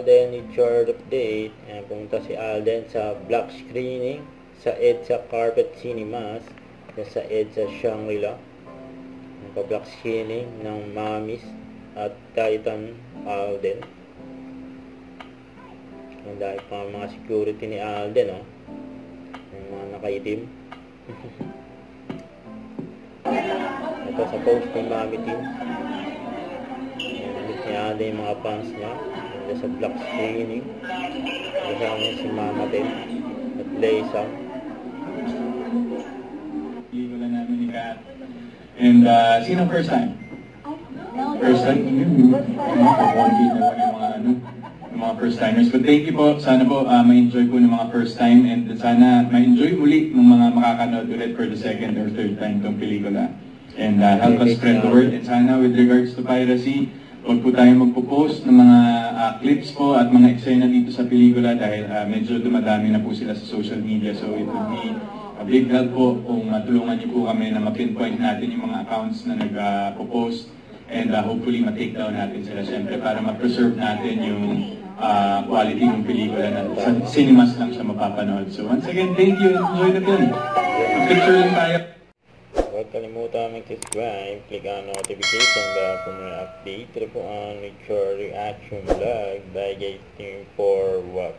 Alden with short update. Ayan, pumunta si Alden sa black screening sa EDSA Carpet Cinemas, sa EDSA Shangri-La. Nagpa-black screening ng Mamis at Titan Alden. Ang dahil pa mga security ni Alden, oh. Yung mga nakaitim. Ito sa post ng Mami Team. Namit ni Alden yung mga fans niya. Ito sa black screening. Kasama niya si Mama Tem at Leisang. Wala namin ni Kat. And sino first time? First time? Konti na lang yung mga first timers. But thank you po. Sana po ma-enjoy po ng mga first time and sana ma-enjoy muli ng mga makakanood ulit for the second or third time itong pelikula. And help us spread the word. And sana with regards to piracy, huwag po tayo magpo-post ng mga clips po at mga eksena dito sa pelikula dahil medyo dumadami na po sila sa social media. So it would be a big help po kung matulungan niyo po kami na ma-pinpoint natin yung mga accounts na nag-post and hopefully ma-take down natin sila siyempre para ma-preserve natin yung quality ng pelikula na sa cinemas lang siya mapapanood. So once again, thank you and enjoy the film. Picture lang tayo. Huwag kalimutan mag-subscribe, click on notification bell for more update. Ito po ang Mature Reaction Vlog by Gate Team for What.